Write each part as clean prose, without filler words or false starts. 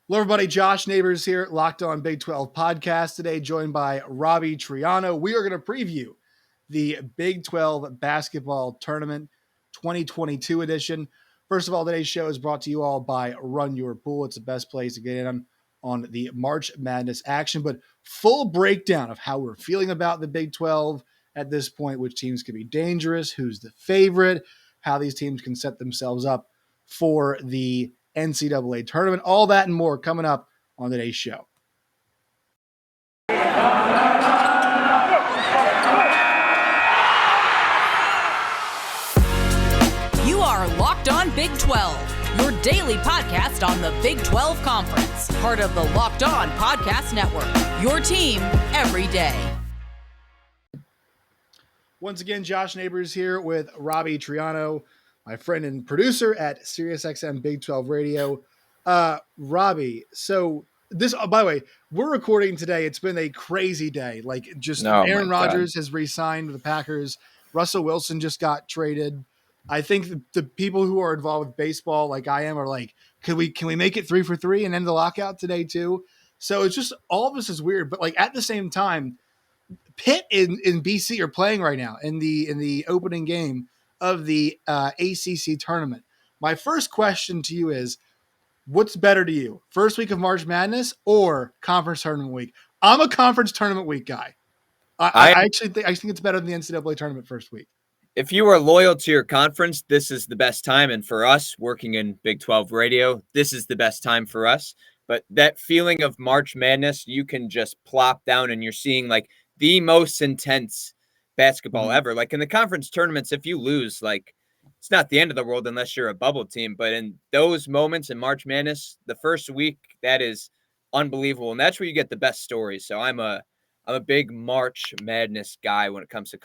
Hello, everybody. Josh Neighbors here, Locked On Big 12 podcast today, joined by Robbie Triano. We are going to preview the Big 12 basketball tournament 2022 edition. First of all, today's show is brought to you all by Run Your Pool. It's the best place to get in on the March Madness action, but full breakdown of how we're feeling about the Big 12 at this point, which teams could be dangerous, who's the favorite, how these teams can set themselves up for the NCAA tournament, all that and more coming up on today's show. You are Locked On Big 12, your daily podcast on the Big 12 Conference, part of the Locked On Podcast Network, your team every day. Once again, Josh Neighbors here with Robbie Triano, my friend and producer at SiriusXM Big 12 Radio. Robbie, so this, by the way, we're recording today. It's been a crazy day. Aaron Rodgers has re-signed with the Packers. Russell Wilson just got traded. I think the people who are involved with baseball, like I am, are like, can we make it 3 for 3 and end the lockout today too? So it's just, all of this is weird. But like at the same time, Pitt in BC are playing right now in the opening game of the ACC tournament. My first question to you is, what's better to you, first week of March Madness or conference tournament week? I'm a conference tournament week guy. I think it's better than the NCAA tournament first week. If you are loyal to your conference, this is the best time. And for us working in Big 12 radio, this is the best time for us. But that feeling of March Madness, you can just plop down and you're seeing like the most intense basketball ever. Like in the conference tournaments, if you lose, like it's not the end of the world unless you're a bubble team. But in those moments in March Madness, the first week, that is unbelievable. And that's where you get the best stories. So I'm a big March Madness guy when it comes to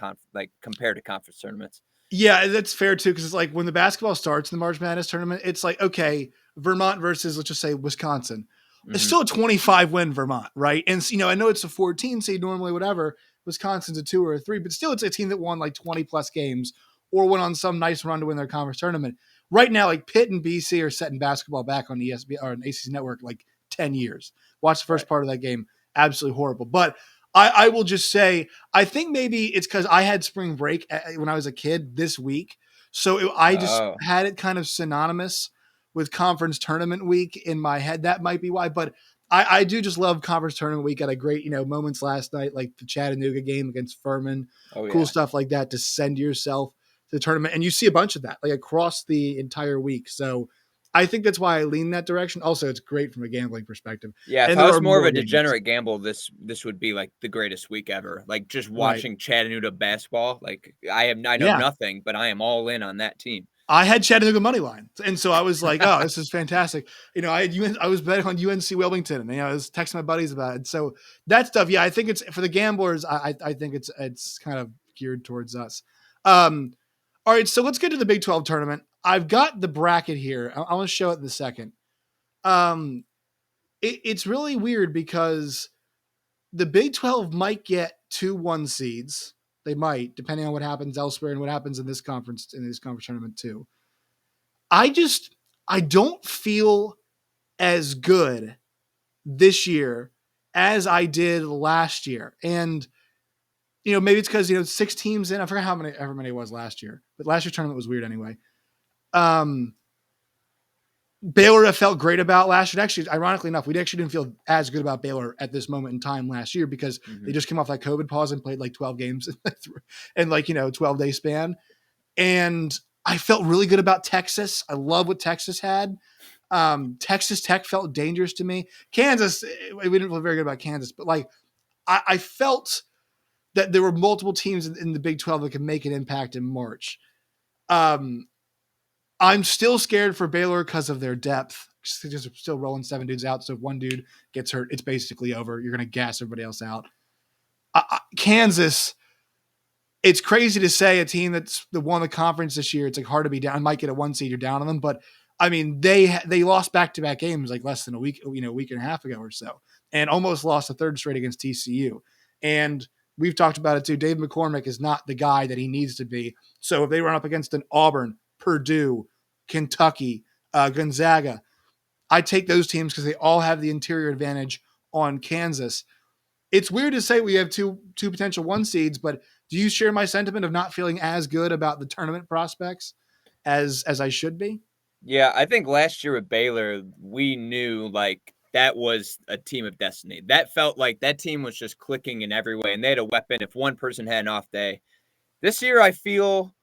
compared to conference tournaments. Yeah, that's fair too, because it's like when the basketball starts in the March Madness tournament, it's like, okay, Vermont versus, let's just say, Wisconsin. It's still a 25-win Vermont, right? And I know it's a 14 seed normally, whatever. Wisconsin's a 2 or a 3, but still it's a team that won like 20 plus games or went on some nice run to win their conference tournament. Right now, like Pitt and BC are setting basketball back on ESPN or an ACC network like 10 years. Watch the first part of that game. Absolutely horrible. But I will just say, I think maybe it's because I had spring break when I was a kid this week. So I just had it kind of synonymous with conference tournament week in my head. That might be why. But I do just love conference tournament week. Got a great, moments last night, like the Chattanooga game against Furman. Cool stuff like that to send yourself to the tournament. And you see a bunch of that like across the entire week. So I think that's why I lean that direction. Also, it's great from a gambling perspective. Yeah, if I was more of a degenerate gamble, this would be like the greatest week ever. Like just watching Chattanooga basketball. Like I know nothing, but I am all in on that team. I had Chattanooga money line, and so I was like, "Oh, this is fantastic." I was betting on UNC Wilmington, and I was texting my buddies about it. So that stuff, yeah, I think it's for the gamblers. I think it's kind of geared towards us. All right, so let's get to the Big 12 tournament. I've got the bracket here. I want to show it in a second. It's really weird because the Big 12 might get 2 1 seeds. They might, depending on what happens elsewhere and what happens in this conference tournament too. I don't feel as good this year as I did last year. And, maybe it's because, 6 teams in, I forgot however many it was last year, but last year's tournament was weird anyway. Baylor I felt great about last year. Actually, ironically enough, we actually didn't feel as good about Baylor at this moment in time last year because they just came off that COVID pause and played like 12 games in 12-day span. And I felt really good about Texas. I love what Texas had. Texas Tech felt dangerous to me. Kansas, we didn't feel very good about Kansas, but I felt that there were multiple teams in the Big 12 that could make an impact in March. I'm still scared for Baylor because of their depth. Just still rolling 7 dudes out. So if one dude gets hurt, it's basically over. You're going to gas everybody else out. Kansas, it's crazy to say a team that's won the conference this year. It's like hard to be down. Might get a 1 seed, you're down on them. But I mean, they lost back-to-back games like less than a week and a half ago or so, and almost lost a third straight against TCU. And we've talked about it too. Dave McCormick is not the guy that he needs to be. So if they run up against an Auburn, Purdue, Kentucky, Gonzaga, I take those teams because they all have the interior advantage on Kansas. It's weird to say we have two potential 1 seeds, but do you share my sentiment of not feeling as good about the tournament prospects as I should be? Yeah, I think last year with Baylor, we knew like that was a team of destiny. That felt like that team was just clicking in every way, and they had a weapon if one person had an off day. This year, I feel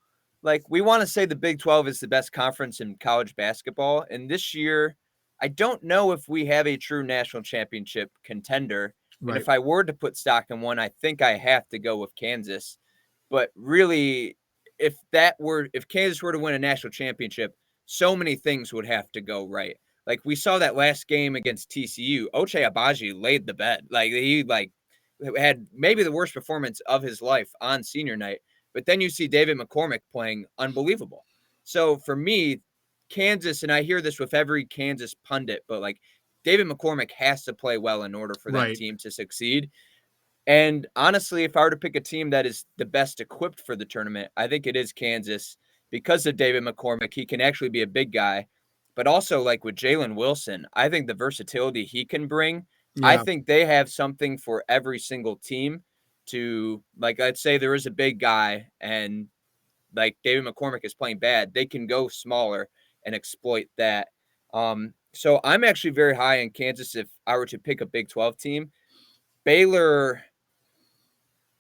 like we want to say the Big 12 is the best conference in college basketball. And this year, I don't know if we have a true national championship contender. And Right. if I were to put stock in one, I think I have to go with Kansas. But really, if Kansas were to win a national championship, so many things would have to go right. Like we saw that last game against TCU, Ochai Agbaji laid the bed. Like he had maybe the worst performance of his life on senior night. But then you see David McCormick playing unbelievable. So for me, Kansas, and I hear this with every Kansas pundit, but like David McCormick has to play well in order for that Right. team to succeed. And honestly, if I were to pick a team that is the best equipped for the tournament, I think it is Kansas because of David McCormick. He can actually be a big guy, but also like with Jalen Wilson, I think the versatility he can bring, I Yeah. think they have something for every single team to, like, let's say there is a big guy and like David McCormick is playing bad, they can go smaller and exploit that. So I'm actually very high in Kansas if I were to pick a Big 12 team. Baylor,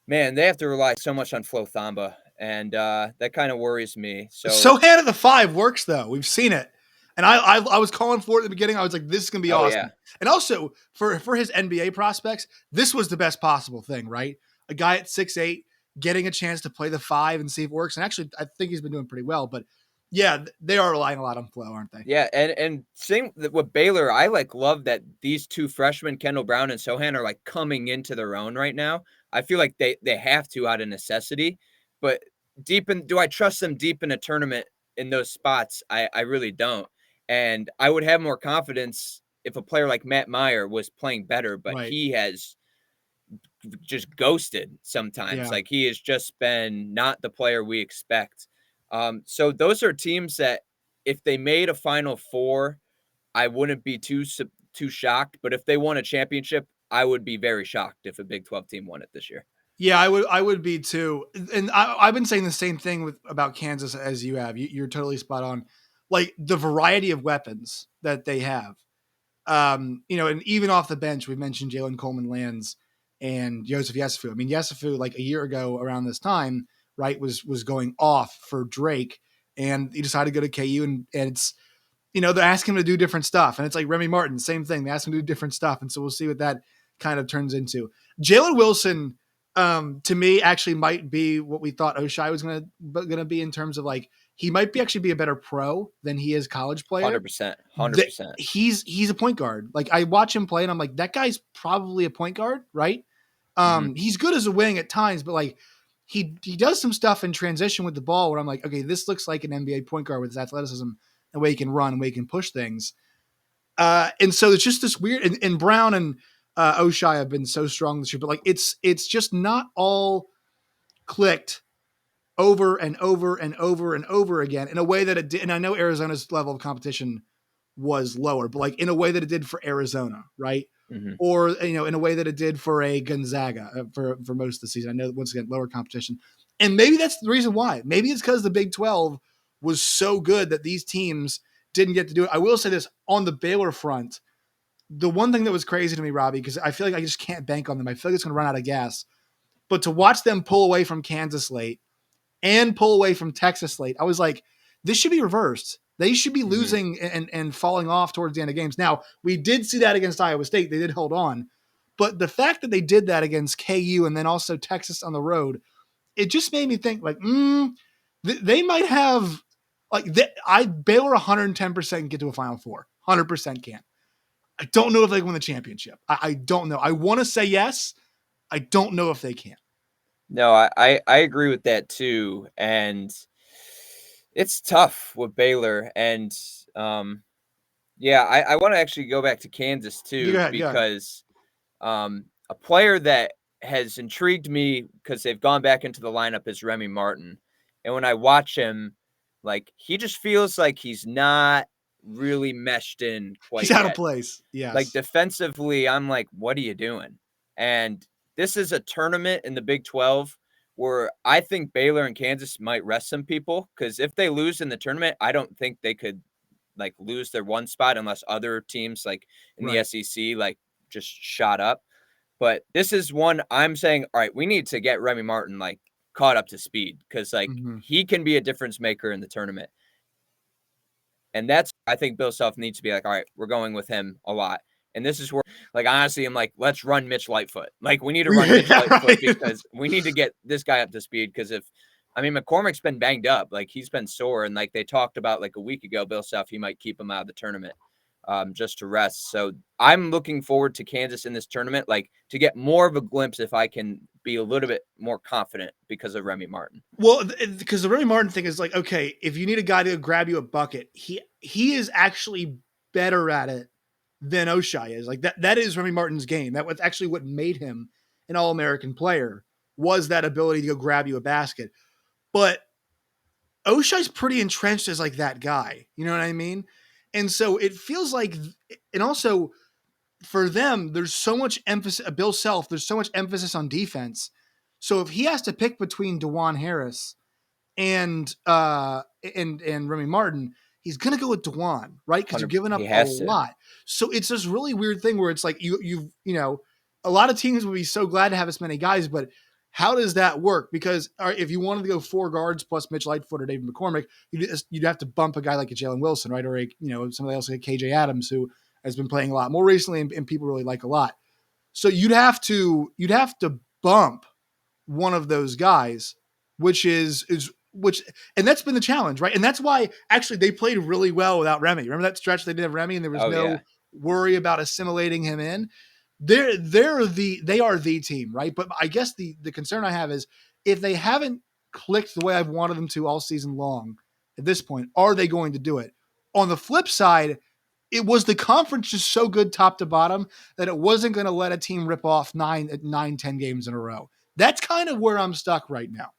man, they have to rely so much on Flo Thamba, and that kind of worries me. So Sohan at the 5 works though. We've seen it. And I was calling for it at the beginning. I was like, this is gonna be oh awesome. yeah, And also for his NBA prospects, this was the best possible thing, right? A guy at 6'8" getting a chance to play the 5 and see if it works. And actually, I think he's been doing pretty well. But yeah, they are relying a lot on Flo, aren't they? yeah, and same with Baylor. I love that these two freshmen, Kendall Brown and Sohan, are like coming into their own right now. I feel like they have to out of necessity, but do I trust them deep in a tournament in those spots? I really don't. And I would have more confidence if a player like Matt Meyer was playing better, but Right. he has just ghosted sometimes. Yeah. Like he has just been not the player we expect. So those are teams that if they made a Final Four, I wouldn't be too shocked. But if they won a championship, I would be very shocked if a Big 12 team won it this year. Yeah, I would be too. And I've been saying the same thing about Kansas as you have. You're totally spot on. Like the variety of weapons that they have. And even off the bench, we mentioned Jalen Coleman Lands and Joseph Yesufu. I mean, Yesufu, like a year ago around this time, right, was going off for Drake, and he decided to go to KU, and it's they're asking him to do different stuff, and it's like Remy Martin, same thing. They ask him to do different stuff, and so we'll see what that kind of turns into. Jalen Wilson, to me, actually might be what we thought Ochai was gonna be in terms of like he might be a better pro than he is college player. 100%. He's a point guard. Like I watch him play and I'm like, that guy's probably a point guard, right? He's good as a wing at times, but like he does some stuff in transition with the ball where I'm like, okay, this looks like an NBA point guard with his athleticism and way he can run, way he can push things. And so it's just this weird and Brown and Ochai have been so strong this year, but like it's just not all clicked over and over and over and over again in a way that it did. And I know Arizona's level of competition was lower, but like in a way that it did for Arizona, right? Mm-hmm. Or in a way that it did for a Gonzaga for most of the season. I know once again lower competition, and maybe that's the reason why. Maybe it's because the Big 12 was so good that these teams didn't get to do it. I will say this on the Baylor front. The one thing that was crazy to me, Robbie, because I feel like I just can't bank on them. I feel like it's going to run out of gas. But to watch them pull away from Kansas late and pull away from Texas late, I was like, this should be reversed. They should be losing and falling off towards the end of games. Now, we did see that against Iowa State. They did hold on. But the fact that they did that against KU and then also Texas on the road, it just made me think like, they might have like Baylor 110% can get to a Final Four. 100% can. I don't know if they can win the championship. I don't know. I want to say yes. I don't know if they can. No, I agree with that too. And it's tough with Baylor. And I want to actually go back to Kansas too, Go ahead. because a player that has intrigued me because they've gone back into the lineup is Remy Martin. And when I watch him, like he just feels like he's not really meshed in quite He's out of yet. place. Yes. Like defensively, I'm like, what are you doing? And this is a tournament in the Big 12 where I think Baylor and Kansas might rest some people, because if they lose in the tournament, I don't think they could like lose their one spot unless other teams like in the Right. SEC like just shot up. But this is one I'm saying, all right, we need to get Remy Martin like caught up to speed, because like he can be a difference maker in the tournament. And that's, I think Bill Self needs to be like, all right, we're going with him a lot. And this is where, like, honestly, I'm like, let's run Mitch Lightfoot. Like, we need to run Mitch Lightfoot because we need to get this guy up to speed. Because McCormick's been banged up. Like, he's been sore. And like they talked about like a week ago, Bill Self, he might keep him out of the tournament just to rest. So I'm looking forward to Kansas in this tournament, like to get more of a glimpse if I can be a little bit more confident because of Remy Martin. Well, because the Remy Martin thing is like, okay, if you need a guy to grab you a bucket, he is actually better at it than Oshai is. Like that is Remy Martin's game. That was actually what made him an All-American player, was that ability to go grab you a basket. But Oshai's pretty entrenched as like that guy. You know what I mean? And so it feels like, and also for them, there's so much emphasis, Bill Self, there's so much emphasis on defense. So if he has to pick between DeJuan Harris and Remy Martin, he's gonna go with DeJuan, right? Because you're giving up a lot. So it's this really weird thing where it's like you know, a lot of teams would be so glad to have as many guys, but how does that work? Because if you wanted to go 4 guards plus Mitch Lightfoot or David McCormick, you'd have to bump a guy like a Jalen Wilson, right? Or somebody else like KJ Adams, who has been playing a lot more recently and people really like a lot. So you'd have to bump one of those guys, which and that's been the challenge, right? And that's why actually they played really well without Remy. Remember that stretch they did have Remy and there was worry about assimilating him in? They are the team, right? But I guess the concern I have is if they haven't clicked the way I've wanted them to all season long at this point, are they going to do it? On the flip side, it was the conference just so good top to bottom that it wasn't going to let a team rip off 10 games in a row. That's kind of where I'm stuck right now.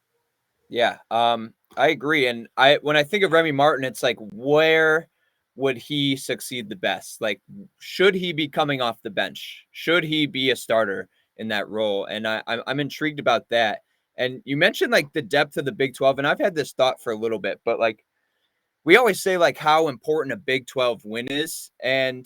Yeah, I agree. And when I think of Remy Martin, it's like, where would he succeed the best? Like, should he be coming off the bench? Should he be a starter in that role? And I'm intrigued about that. And you mentioned like the depth of the Big 12, and I've had this thought for a little bit, but like we always say like how important a Big 12 win is. And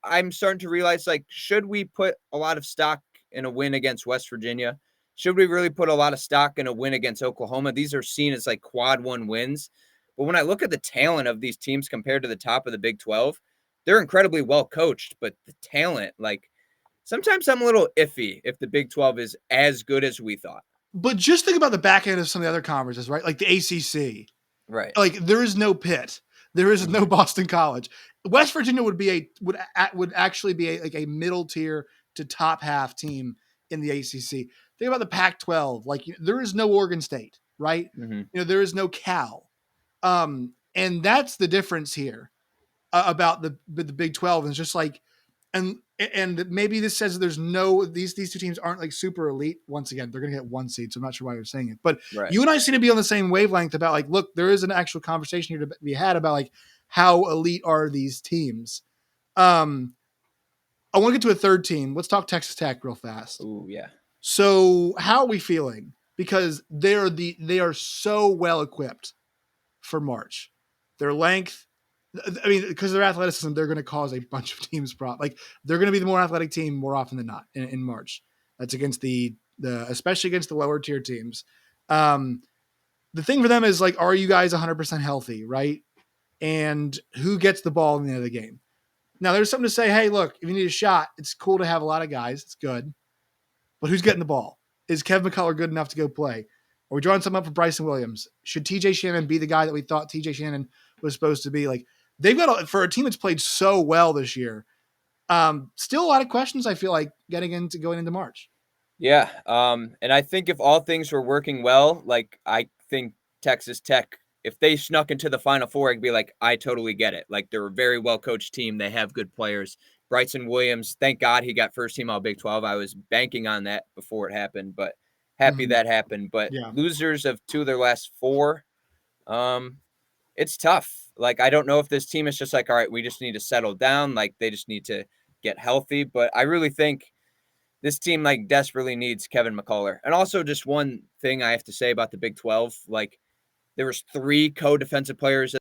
I'm starting to realize, like, should we put a lot of stock in a win against West Virginia? Should we really put a lot of stock in a win against Oklahoma? These are seen as like quad 1 wins. But when I look at the talent of these teams compared to the top of the Big 12, they're incredibly well coached. But the talent, like, sometimes I'm a little iffy if the Big 12 is as good as we thought. But just think about the back end of some of the other conferences, right? Like the ACC. Right. Like there is no Pitt. There is no Boston College. West Virginia would actually be a middle tier to top half team in the ACC. Think about the Pac-12. Like there is no Oregon State, right? Mm-hmm. There is no Cal. And that's the difference here about the Big 12. And it's just like, and maybe this says there's these 2 teams aren't like super elite. Once again, they're going to get 1 seed. So I'm not sure why you're saying it, but you and I seem to be on the same wavelength about like, look, there is an actual conversation here to be had about like how elite are these teams. I want to get to a third team. Let's talk Texas Tech real fast. Ooh, yeah. So how are we feeling? Because they are so well equipped for March. Their length, I mean, because their athleticism, they're going to cause a bunch of teams like they're going to be the more athletic team more often than not in March. That's against the especially against the lower tier teams. The thing for them is like, are you guys 100% healthy, right? And who gets the ball in the end of the game? Now there's something to say, hey, look, if you need a shot, it's cool to have a lot of guys. It's good. But who's getting the ball? Is Kevin McCullough good enough to go play? Are we drawing something up for Bryson Williams? Should TJ Shannon be the guy that we thought TJ Shannon was supposed to be? Like they've got for a team that's played so well this year. Still a lot of questions. I feel like going into March. Yeah. And I think if all things were working well, like I think Texas Tech, if they snuck into the Final Four, I'd be like, I totally get it. Like they're a very well coached team. They have good players. Bryson Williams, thank God he got first team all Big 12. I was banking on that before it happened, but happy that happened. But losers of 2 of their last 4, it's tough. Like, I don't know if this team is just like, all right, we just need to settle down. Like, they just need to get healthy. But I really think this team, like, desperately needs Kevin McCullough. And also just one thing I have to say about the Big 12, like, there was 3 co-defensive players of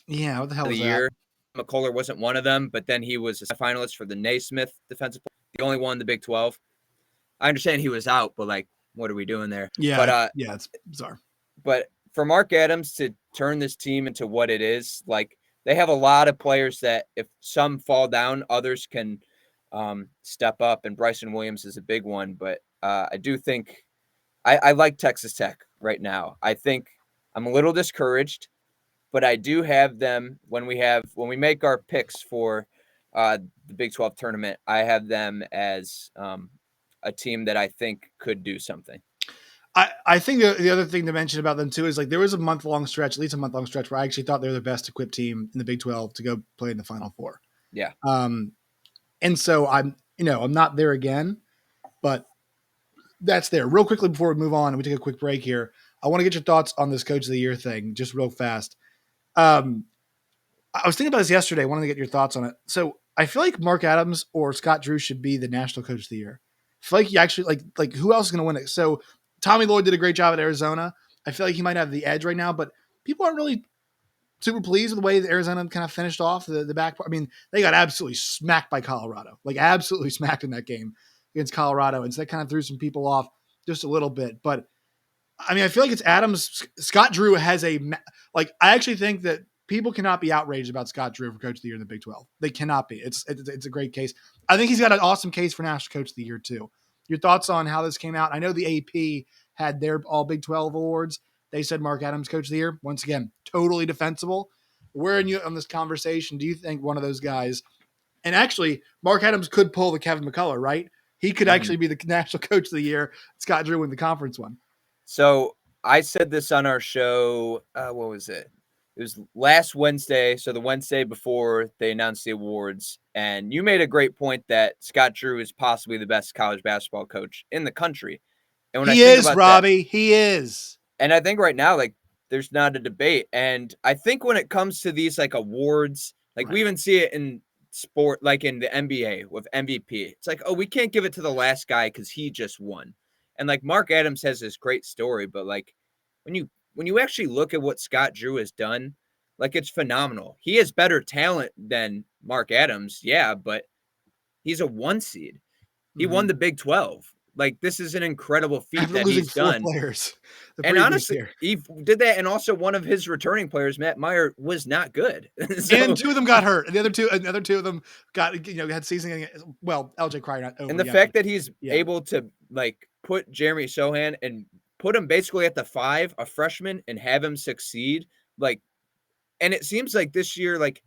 Yeah, what the hell the was that? year. McCullough wasn't one of them, but then he was a finalist for the Naismith defensive player, the only one in the Big 12. I understand he was out, but, like, what are we doing there? Yeah, But it's bizarre. But for Mark Adams to turn this team into what it is, like, they have a lot of players that if some fall down, others can step up, and Bryson Williams is a big one. But I do think I like Texas Tech right now. I think I'm a little discouraged, but I do have them when we make our picks for the Big 12 tournament. I have them as a team that I think could do something. I think the other thing to mention about them too is like there was a month-long stretch, at least a month-long stretch, where I actually thought they were the best equipped team in the Big 12 to go play in the Final Four. Yeah. And so I'm not there again, but that's there. Real quickly before we move on and we take a quick break here, I want to get your thoughts on this Coach of the Year thing, just real fast. I was thinking about this yesterday. I wanted to get your thoughts on it. So I feel like Mark Adams or Scott Drew should be the National Coach of the Year. I feel like you actually like who else is going to win it? So Tommy Lloyd did a great job at Arizona. I feel like he might have the edge right now, but people aren't really super pleased with the way that Arizona kind of finished off the back part. I mean, they got absolutely smacked by Colorado, like absolutely smacked in that game against Colorado. And so that kind of threw some people off just a little bit. But I mean, I feel like it's Adams. Scott Drew has I actually think that people cannot be outraged about Scott Drew for Coach of the Year in the Big 12. They cannot be. It's a great case. I think he's got an awesome case for National Coach of the Year too. Your thoughts on how this came out? I know the AP had their all Big 12 awards. They said Mark Adams Coach of the Year. Once again, totally defensible. Where in you on this conversation do you think one of those guys, and actually Mark Adams could pull the Kevin McCullough, right? He could actually be the National Coach of the Year. Scott Drew win the conference one. So I said this on our show. What was it? It was last Wednesday. So the Wednesday before they announced the awards. And you made a great point that Scott Drew is possibly the best college basketball coach in the country. And when He is, Robbie. He is. And I think right now, like, there's not a debate. And I think when it comes to these like awards, like we even see it in sport, like in the NBA with MVP. It's like, oh, we can't give it to the last guy because he just won. And like Mark Adams has this great story, but like when you actually look at what Scott Drew has done, like it's phenomenal. He has better talent than Mark Adams, yeah, but he's a 1 seed. He won the Big 12. Like this is an incredible feat that he's done. Players and honestly, he did that, and also one of his returning players, Matt Meyer, was not good. And 2 of them got hurt. And the other two of them got had season. Well, LJ Cryer not over. And the fact that he's able to like put Jeremy Sohan and put him basically at the 5, a freshman, and have him succeed, like, and it seems like this year, like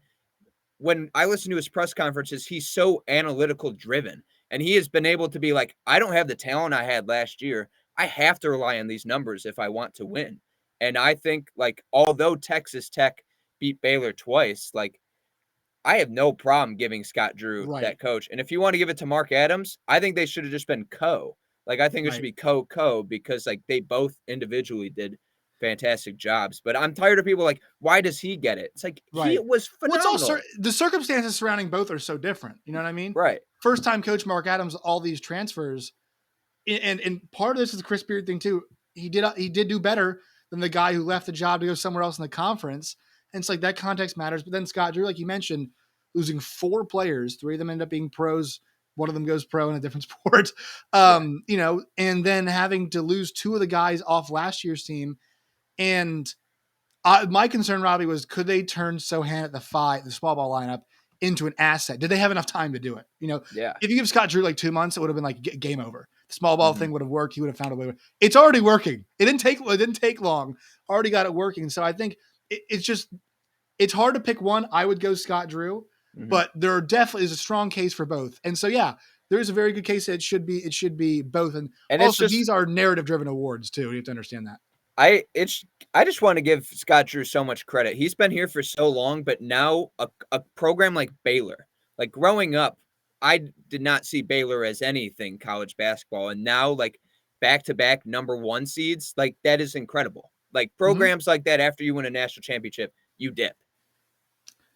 when I listen to his press conferences, he's so analytical driven. And he has been able to be like, I don't have the talent I had last year. I have to rely on these numbers if I want to win. And I think, like, although Texas Tech beat Baylor twice, like, I have no problem giving Scott Drew that coach. And if you want to give it to Mark Adams, I think they should have just been co. Like, I think it should be co because, like, they both individually did fantastic jobs. But I'm tired of people like, why does he get it? It's like, he was phenomenal. The circumstances surrounding both are so different. You know what I mean? Right. First-time coach Mark Adams, all these transfers, and part of this is the Chris Beard thing too. He did do better than the guy who left the job to go somewhere else in the conference. And it's like that context matters. But then Scott Drew, like you mentioned, losing 4 players, 3 of them end up being pros. One of them goes pro in a different sport. And then having to lose 2 of the guys off last year's team. And my concern, Robbie, was could they turn Sohan at the 5, the small ball lineup, into an asset? Did they have enough time to do it? If you give Scott Drew like 2 months, it would have been like game over. The small ball thing would have worked. He would have found a way. It's already working. It didn't take long. Already got it working. So I think it's hard to pick one. I would go Scott Drew, but there definitely is a strong case for both. And so, yeah, there is a very good case that it should be both. And also these are narrative driven awards too. You have to understand that. I just want to give Scott Drew so much credit. He's been here for so long, but now a program like Baylor, like growing up, I did not see Baylor as anything college basketball. And now like back-to-back number 1 seeds, like that is incredible. Like programs like that, after you win a national championship, you dip.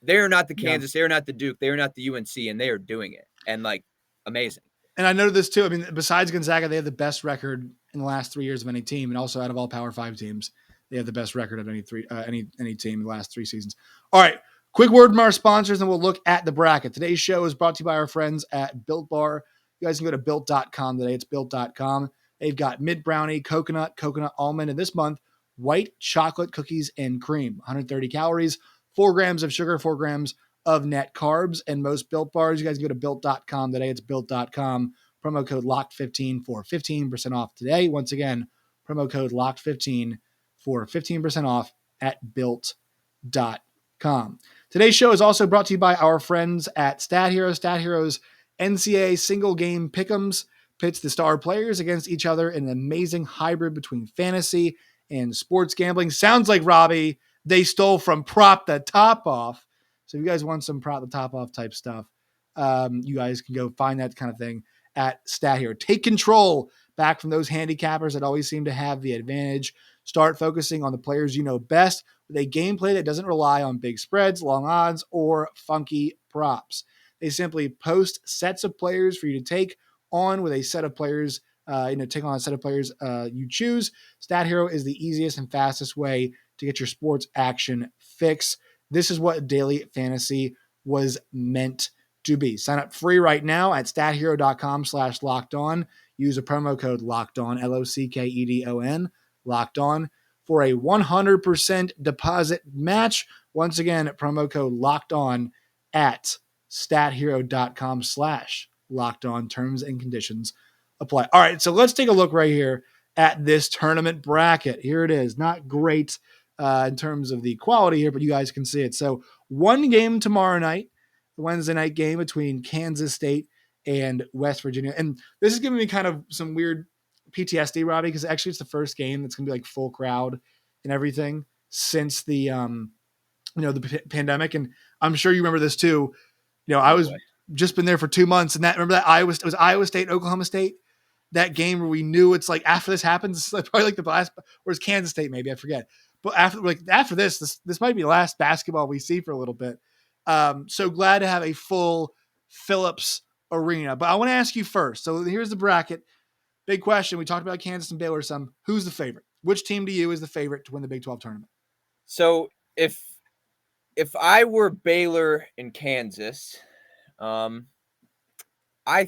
They're not the Kansas, they're not the Duke, they're not the UNC, and they are doing it. And like amazing. And I know this too. I mean, besides Gonzaga, they have the best record in the last 3 years of any team, and also out of all Power 5 teams, they have the best record of any team in the last 3 seasons. All right, quick word from our sponsors, and we'll look at the bracket. Today's show is brought to you by our friends at Built Bar. You guys can go to built.com today. It's built.com. They've got mint brownie, coconut almond, and this month, white chocolate cookies and cream. 130 calories, 4 grams of sugar, 4 grams of net carbs, and most Built Bars. You guys can go to built.com today. It's built.com. Promo code LOCKED15 for 15% off today. Once again, promo code LOCKED15 for 15% off at built.com. Today's show is also brought to you by our friends at Stat Hero. Stat Hero's NCAA single game pick'ems pits the star players against each other in an amazing hybrid between fantasy and sports gambling. Sounds like, Robbie, they stole from Prop the Top Off. So if you guys want some Prop the Top Off type stuff, you guys can go find that kind of thing at Stat Hero. Take control back from those handicappers that always seem to have the advantage. Start focusing on the players you know best with a gameplay that doesn't rely on big spreads, long odds, or funky props. They simply post sets of players for you to take on with a set of players, take on a set of players you choose. Stat Hero is the easiest and fastest way to get your sports action fix. This is what daily fantasy was meant to be. Sign up free right now at stathero.com/lockedon. Use a promo code LOCKEDON, LOCKEDON, locked on, for a 100% deposit match. Once again, promo code locked on at stathero.com/lockedon. Terms and conditions apply. All right, so let's take a look right here at this tournament bracket. Here it is. Not great in terms of the quality here, but you guys can see it. So one game tomorrow night, the Wednesday night game between Kansas State and West Virginia. And this is giving me kind of some weird PTSD, Robbie, because actually it's the first game that's going to be like full crowd and everything since the pandemic. And I'm sure you remember this too. I was just been there for 2 months, and it was Iowa State, Oklahoma State, that game where we knew it's like after this happens, it's like probably like the last, or it's Kansas State, maybe, I forget. But after this might be the last basketball we see for a little bit. So glad to have a full Phillips Arena. But I want to ask you first. So here's the bracket. Big question. We talked about Kansas and Baylor some. Who's the favorite? Which team to you is the favorite to win the Big 12 tournament? So if I were Baylor and Kansas, I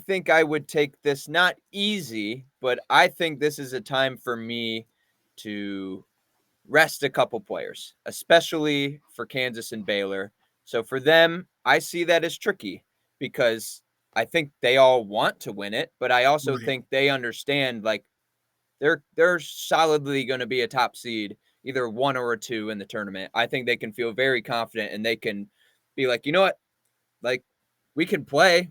think I would take this, not easy, but I think this is a time for me to rest a couple players, especially for Kansas and Baylor. So for them, I see that as tricky because I think they all want to win it, but I also think they understand like they're solidly going to be a top seed, either 1 or 2 in the tournament. I think they can feel very confident and they can be like, you know what, like we can play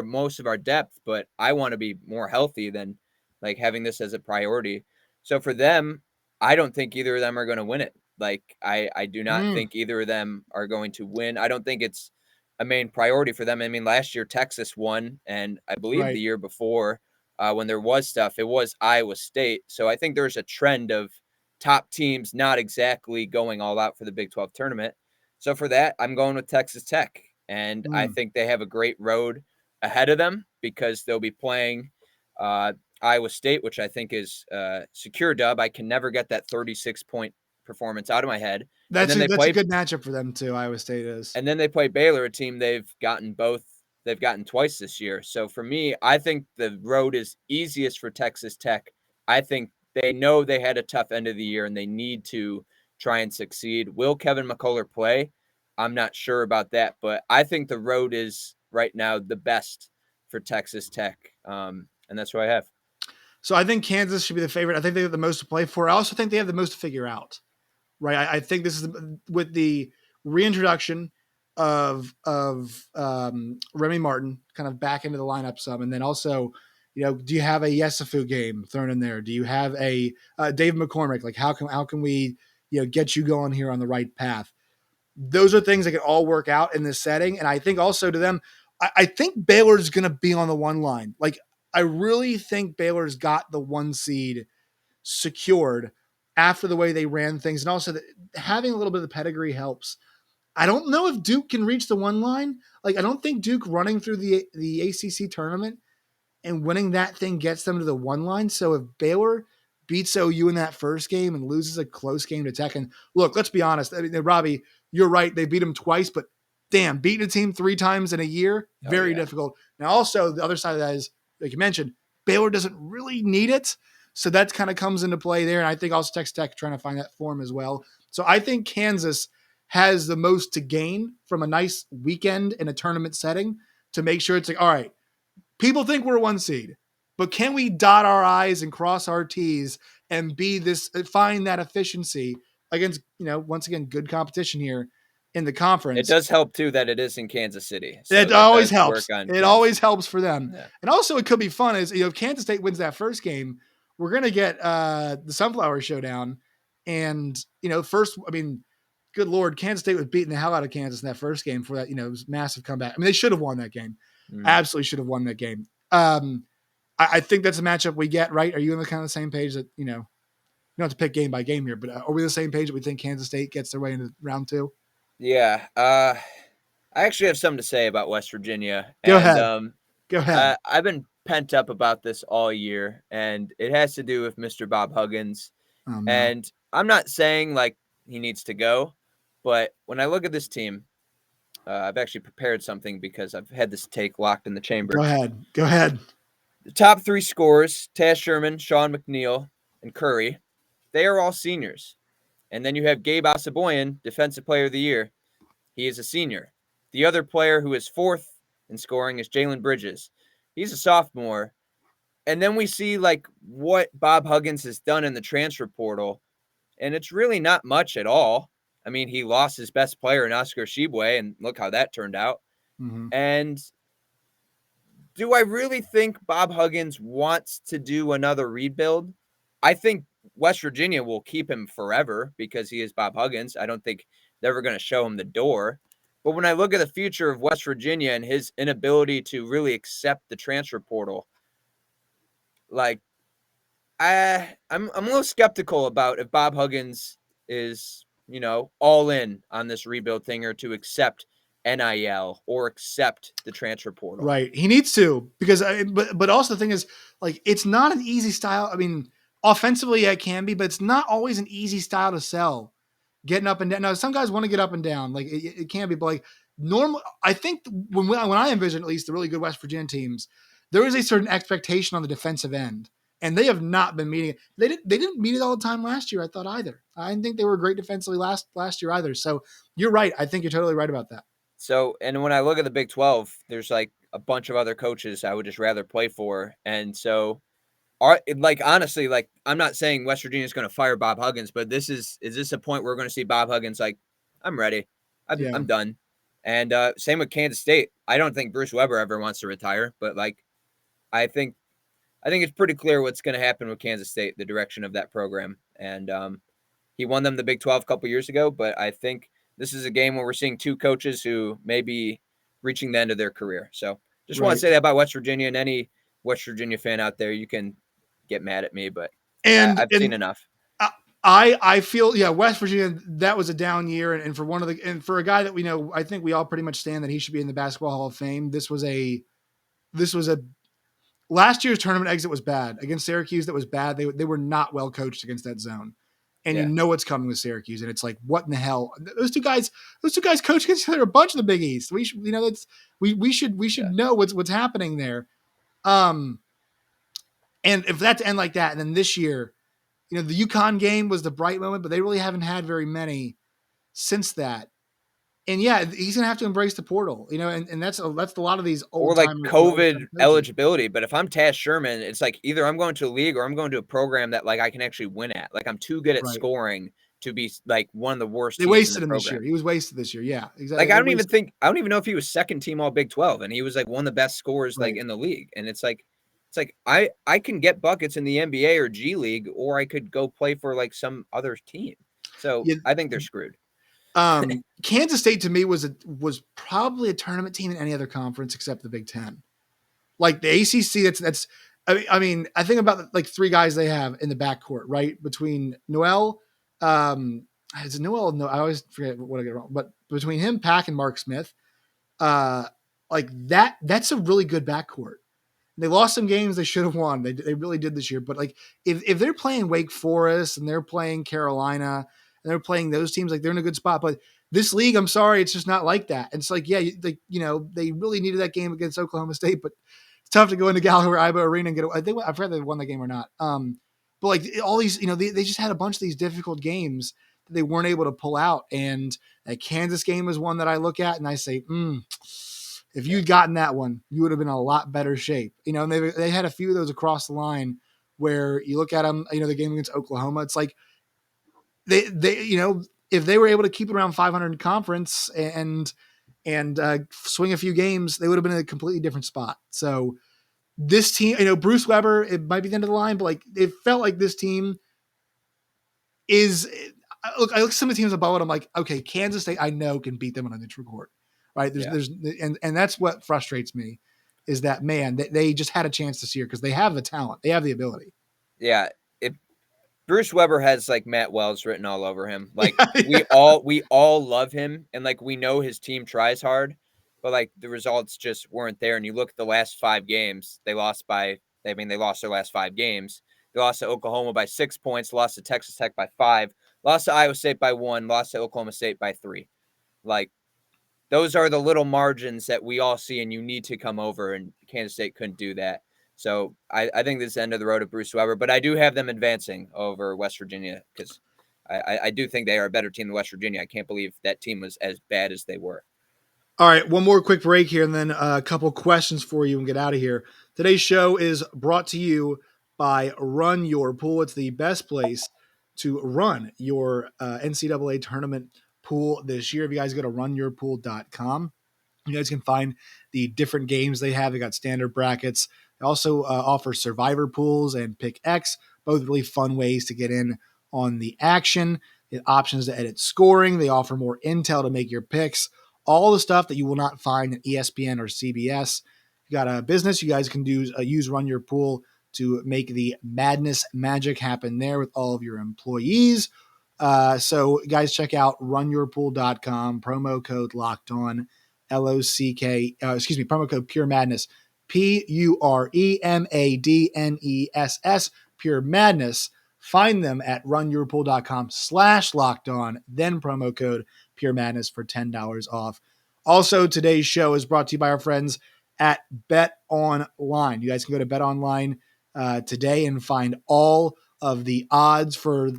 most of our depth, but I want to be more healthy than like having this as a priority. So for them, I don't think either of them are going to win it. Like I do not think either of them are going to win. I don't think it's a main priority for them. I mean, last year Texas won, and I believe the year before when there was stuff, it was Iowa State. So I think there's a trend of top teams not exactly going all out for the Big 12 tournament. So for that, I'm going with Texas Tech. And I think they have a great road ahead of them because they'll be playing Iowa State, which I think is secure dub. I can never get that 36-point performance out of my head. That's a good matchup for them too. Iowa State is. And then they play Baylor, a team they've gotten twice this year. So for me, I think the road is easiest for Texas Tech. I think they know they had a tough end of the year and they need to try and succeed. Will Kevin McCullough play? I'm not sure about that, but I think the road is right now the best for Texas Tech. And that's what I have. So I think Kansas should be the favorite. I think they have the most to play for. I also think they have the most to figure out. Right. I think this is with the reintroduction of Remy Martin kind of back into the lineup some. And then also, do you have a Yesufu game thrown in there? Do you have a Dave McCormick? Like how can we, get you going here on the right path? Those are things that can all work out in this setting. And I think also to them, I think Baylor's going to be on the one line. Like I really think Baylor's got the 1 seed secured after the way they ran things. And also having a little bit of the pedigree helps. I don't know if Duke can reach the 1 line. Like, I don't think Duke running through the ACC tournament and winning that thing gets them to the 1 line. So if Baylor beats OU in that first game and loses a close game to Tech, and look, let's be honest. I mean, Robbie, you're right. They beat them twice, but damn, beating a team 3 times in a year, very difficult. Now, also, the other side of that is, like you mentioned, Baylor doesn't really need it. So that kind of comes into play there. And I think also Texas Tech trying to find that form as well. So I think Kansas has the most to gain from a nice weekend in a tournament setting to make sure it's like, all right, people think we're 1 seed, but can we dot our I's and cross our T's and find that efficiency against, once again, good competition here in the conference. It does help too that it is in Kansas City. So it always helps. It always helps for them. Yeah. And also it could be fun is, if Kansas State wins that first game, we're going to get the Sunflower Showdown. And, first, I mean, good Lord, Kansas State was beating the hell out of Kansas in that first game for that, it was massive comeback. I mean, they should have won that game. Absolutely should have won that game. I think that's a matchup we get, right? Are you on the kind of the same page that, you don't have to pick game by game here, but are we on the same page that we think Kansas State gets their way into round 2? Yeah. I actually have something to say about West Virginia. Go ahead. I've been pent up about this all year, and it has to do with Mr. Bob Huggins. Oh, and I'm not saying like he needs to go, but when I look at this team, I've actually prepared something because I've had this take locked in the chamber. Go ahead. The top 3 scorers, Taz Sherman, Sean McNeil, and Curry, they are all seniors. And then you have Gabe Osaboyan, Defensive Player of the Year. He is a senior. The other player who is 4th in scoring is Jalen Bridges. He's a sophomore. And then we see like what Bob Huggins has done in the transfer portal, and it's really not much at all. I mean, he lost his best player in Oscar Tshiebwe, and look how that turned out. Mm-hmm. And do I really think Bob Huggins wants to do another rebuild? I think West Virginia will keep him forever because he is Bob Huggins. I don't think they're ever going to show him the door. But when I look at the future of West Virginia and his inability to really accept the transfer portal, like I'm a little skeptical about if Bob Huggins is, all in on this rebuild thing or to accept NIL or accept the transfer portal. Right. He needs to, because but also the thing is, like, it's not an easy style. I mean, offensively it can be, but it's not always an easy style to sell. Getting up and down. Now, some guys want to get up and down. Like it can be, but like normal. I think when I envision at least the really good West Virginia teams, there is a certain expectation on the defensive end, and they have not been meeting it. They didn't meet it all the time last year, I thought, either. I didn't think they were great defensively last year either. So you're right. I think you're totally right about that. So, and when I look at the Big 12, there's like a bunch of other coaches I would just rather play for. And so, honestly, like, I'm not saying West Virginia is going to fire Bob Huggins, but is this a point where we're going to see Bob Huggins like, I'm ready. I'm done. And same with Kansas State. I don't think Bruce Weber ever wants to retire, but like, I think it's pretty clear what's going to happen with Kansas State, the direction of that program. And he won them the Big 12 a couple years ago, but I think this is a game where we're seeing 2 coaches who may be reaching the end of their career. So just want to say that about West Virginia, and any West Virginia fan out there, you can get mad at me, but I've seen enough. I feel, West Virginia, that was a down year. And for a guy that we know, I think we all pretty much stand that he should be in the Basketball Hall of Fame. This was a last year's tournament exit was bad against Syracuse. That was bad. They were not well coached against that zone. And you know what's coming with Syracuse, and it's like, what in the hell? Those two guys coach against each other a bunch in the Big East. We should, we should know what's happening there. And if that's end like that, and then this year, the UConn game was the bright moment, but they really haven't had very many since that. And he's gonna have to embrace the portal, and that's a lot of these old, or like COVID eligibility. But if I'm Taz Sherman, it's like either I'm going to a league or I'm going to a program that like I can actually win at. Like I'm too good at scoring to be like one of the worst. They wasted him this year. He was wasted this year. Yeah, exactly. Like I don't even know if he was second team all Big 12, and he was like one of the best scorers like in the league. And it's like I can get buckets in the NBA or G League, or I could go play for like some other team. So I think they're screwed. Kansas State to me was probably a tournament team in any other conference except the Big Ten. Like the ACC, that's. I mean, I think about like 3 guys they have in the backcourt, right? Between Noel, is it Noel? No, I always forget what I get wrong. But between him, Pack, and Mark Smith, like that's a really good backcourt. They lost some games they should have won. They really did this year. But like if they're playing Wake Forest and they're playing Carolina and they're playing those teams, like they're in a good spot. But this league, I'm sorry, it's just not like that. And it's like, yeah, they really needed that game against Oklahoma State, but it's tough to go into Gallagher-Iba Arena and get. I forgot if they won that game or not. But like all these, they just had a bunch of these difficult games that they weren't able to pull out. And that Kansas game is one that I look at and I say, if you'd gotten that one, you would have been in a lot better shape. And they had a few of those across the line where you look at them, the game against Oklahoma, it's like they if they were able to keep it around 500 in conference and swing a few games, they would have been in a completely different spot. So this team, Bruce Weber, it might be the end of the line, but like it felt like this team is. I look at some of the teams above it. I'm like, okay, Kansas State, I know can beat them on a neutral court. Right. And that's what frustrates me is that, man, they just had a chance this year because they have the talent. They have the ability. Yeah. Bruce Weber has like Matt Wells written all over him. Like we all love him. And like, we know his team tries hard, but like the results just weren't there. And you look at the last 5 games, they lost their last 5 games. They lost to Oklahoma by 6 points, lost to Texas Tech by 5, lost to Iowa State by 1, lost to Oklahoma State by 3. Like, those are the little margins that we all see, and you need to come over, and Kansas State couldn't do that. So I think this is the end of the road of Bruce Weber, but I do have them advancing over West Virginia because I do think they are a better team than West Virginia. I can't believe that team was as bad as they were. All right, one more quick break here and then a couple questions for you and get out of here. Today's show is brought to you by Run Your Pool. It's the best place to run your NCAA tournament pool this year. If you guys go to runyourpool.com, you guys can find the different games they have. They got standard brackets. They also offer survivor pools and Pick X, both really fun ways to get in on the action. They have options to edit scoring. They offer more intel to make your picks. All the stuff that you will not find at ESPN or CBS. You got a business, you guys can use Run Your Pool to make the madness magic happen there with all of your employees. So guys, check out runyourpool.com, promo code locked on, promo code Pure Madness, PUREMADNESS, Pure Madness. Find them at runyourpool.com/locked on, then promo code Pure Madness for $10 off. Also, today's show is brought to you by our friends at Bet Online. You guys can go to Bet Online today and find all of the odds for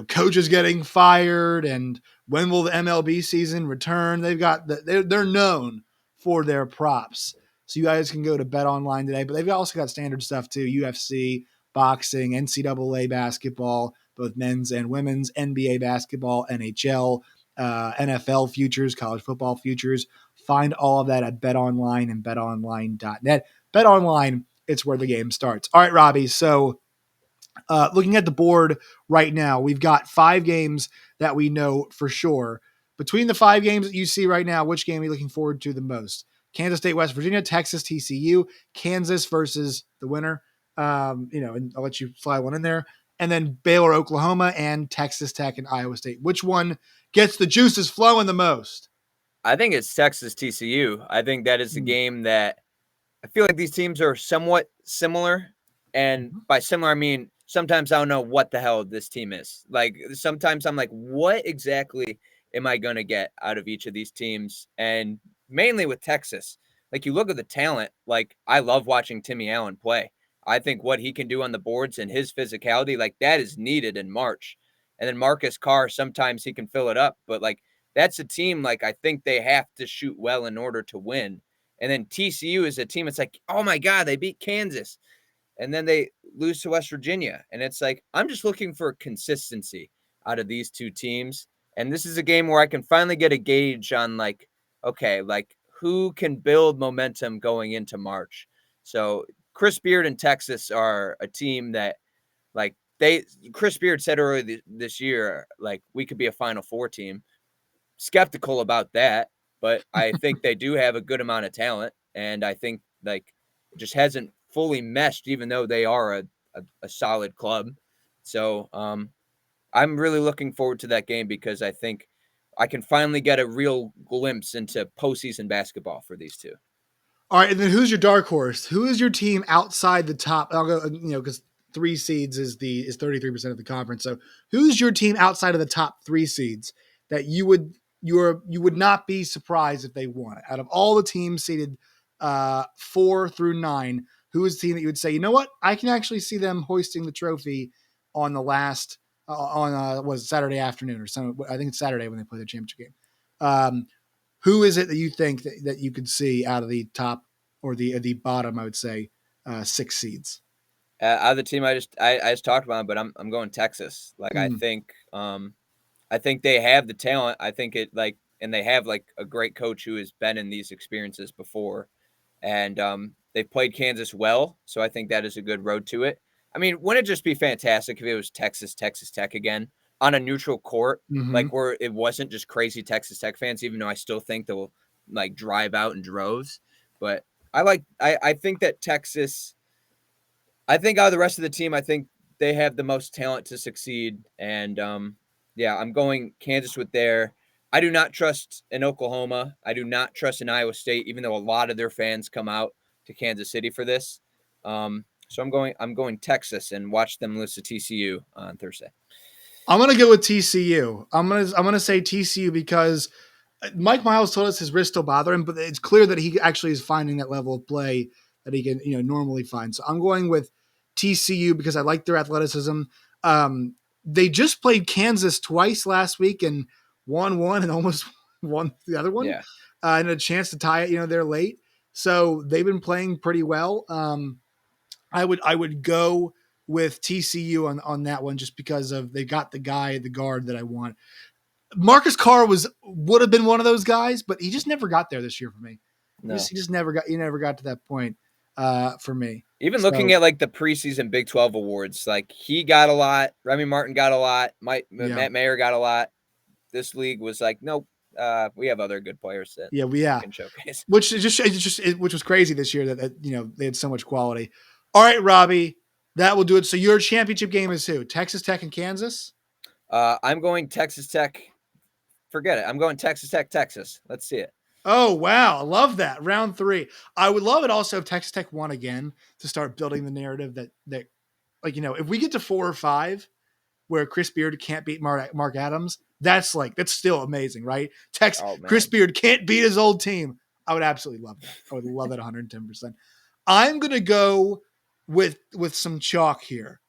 coaches getting fired and when will the MLB season return. They've got they're known for their props, so you guys can go to Bet Online today. But they've also got standard stuff too: UFC, boxing, NCAA basketball, both men's and women's, NBA basketball, NHL, NFL futures, college football futures. Find all of that at BetOnline and betonline.net. BetOnline, it's where the game starts. All right, Robbie. So looking at the board right now, we've got 5 games that we know for sure. Between the 5 games that you see right now, which game are you looking forward to the most? Kansas State, West Virginia, Texas, TCU, Kansas versus the winner. And I'll let you fly one in there. And then Baylor, Oklahoma, and Texas Tech and Iowa State. Which one gets the juices flowing the most? I think it's Texas TCU. I think that is the game that I feel like these teams are somewhat similar. And by similar, I mean, sometimes I don't know what the hell this team is. Like, sometimes I'm like, what exactly am I going to get out of each of these teams? And mainly with Texas, like, you look at the talent, like, I love watching Timmy Allen play. I think what he can do on the boards and his physicality, like, that is needed in March. And then Marcus Carr, sometimes he can fill it up. But, like, that's a team, like, I think they have to shoot well in order to win. And then TCU is a team, it's like, oh, my God, they beat Kansas. And then they lose to West Virginia. And it's like, I'm just looking for consistency out of these two teams. And this is a game where I can finally get a gauge on, like, okay, like, who can build momentum going into March. So Chris Beard and Texas are a team that, like, Chris Beard said earlier this year, like, we could be a Final Four team. Skeptical about that, but I think they do have a good amount of talent. And I think, like, it just hasn't fully meshed, even though they are a solid club. So I'm really looking forward to that game because I think I can finally get a real glimpse into postseason basketball for these two. All right, and then who's your dark horse? Who is your team outside the top? I'll go, because 3 seeds is 33% of the conference. So who's your team outside of the top 3 seeds that you would not be surprised if they won? Out of all the teams seeded 4 through 9, who is the team that you would say, you know what, I can actually see them hoisting the trophy on the last was Saturday afternoon or something? I think it's Saturday when they play the championship game. Who is it that you think that you could see out of the top or the bottom? I would say 6 seeds. Out of the team I just talked about, but I'm going Texas. Like I think they have the talent. I think and they have like a great coach who has been in these experiences before, and they've played Kansas well. So I think that is a good road to it. I mean, wouldn't it just be fantastic if it was Texas Tech again on a neutral court, like where it wasn't just crazy Texas Tech fans, even though I still think they'll like drive out in droves. But I think that Texas, I think out of the rest of the team, I think they have the most talent to succeed. And I'm going Kansas with there. I do not trust in Oklahoma. I do not trust in Iowa State, even though a lot of their fans come out to Kansas City for this. So I'm going Texas and watch them lose to TCU on Thursday. I'm gonna go with TCU. I'm gonna say TCU because Mike Miles told us his wrist still bother him, but it's clear that he actually is finding that level of play that he can normally find. So I'm going with TCU because I like their athleticism. They just played Kansas twice last week and won one and almost won the other one. Yeah. And a chance to tie it. They're late, so they've been playing pretty well. I would go with TCU on that one just because they got the guard that I want. Marcus Carr would have been one of those guys, but he just never got there this year for me. No. He just never got to that point for me. Even looking at like the preseason Big 12 awards, like he got a lot, Remy Martin got a lot, Matt Mayer got a lot. This league was like, nope, we have other good players that can showcase. Which was crazy this year that they had so much quality. All right, Robbie, that will do it. So your championship game is who? Texas Tech and Kansas? I'm going Texas Tech. Forget it. I'm going Texas Tech, Texas. Let's see it. Oh, wow. I love that. Round 3. I would love it also if Texas Tech won again to start building the narrative that if we get to 4 or 5 where Chris Beard can't beat Mark Adams, that's still amazing, right? Chris Beard can't beat his old team. I would absolutely love that. I would love that 110%. I'm going to go with some chalk here.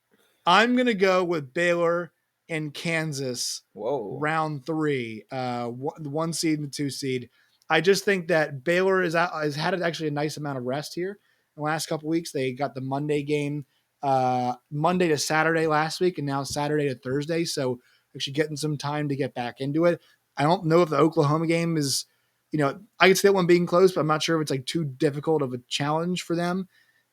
I'm going to go with Baylor and Kansas. Whoa. Round 3, the 1 seed and the 2 seed. I just think that Baylor has had actually a nice amount of rest here in the last couple weeks. They got the Monday game, Monday to Saturday last week, and now Saturday to Thursday. So actually getting some time to get back into it. I don't know if the Oklahoma game is, I could see that one being close, but I'm not sure if it's too difficult of a challenge for them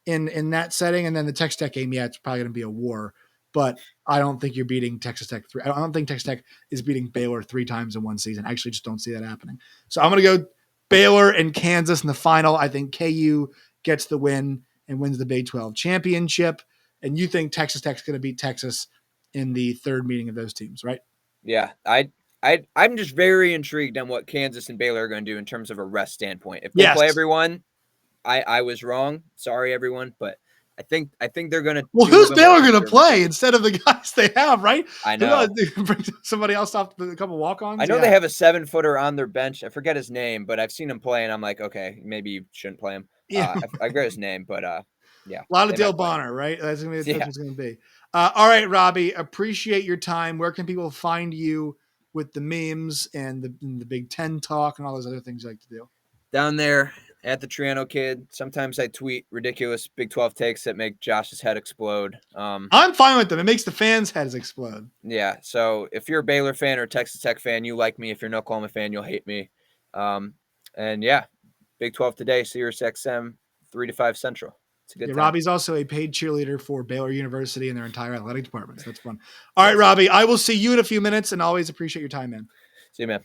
in that setting. And then the Texas Tech game, it's probably going to be a war. But I don't think you're beating Texas Tech 3. I don't think Texas Tech is beating Baylor 3 times in one season. I actually just don't see that happening. So I'm going to go Baylor and Kansas in the final. I think KU gets the win and wins the Big 12 championship. And you think Texas Tech's going to beat Texas in the 3rd meeting of those teams, right? Yeah, I'm just very intrigued on what Kansas and Baylor are going to do in terms of a rest standpoint. If they play everyone, I was wrong. Sorry, everyone, but I think they're going to. Well, who's Baylor going to play instead of the guys they have, right? I know. Bring somebody else off a couple walk-ons. I know they have a 7-footer on their bench. I forget his name, but I've seen him play, and I'm like, okay, maybe you shouldn't play him. Yeah, I forget his name, but yeah. A lot of Dale Bonner, right? That's what it's going to be. All right, Robbie, appreciate your time. Where can people find you with the memes and the Big Ten talk and all those other things you like to do? Down there at the Triano Kid. Sometimes I tweet ridiculous Big 12 takes that make Josh's head explode. I'm fine with them. It makes the fans' heads explode. Yeah. So if you're a Baylor fan or a Texas Tech fan, you like me. If you're an Oklahoma fan, you'll hate me. And yeah, Big 12 today, Sirius XM, 3 to 5 Central. It's a good time. Robbie's also a paid cheerleader for Baylor University and their entire athletic department. So that's fun. All right, Robbie, I will see you in a few minutes and always appreciate your time, man. See you, man.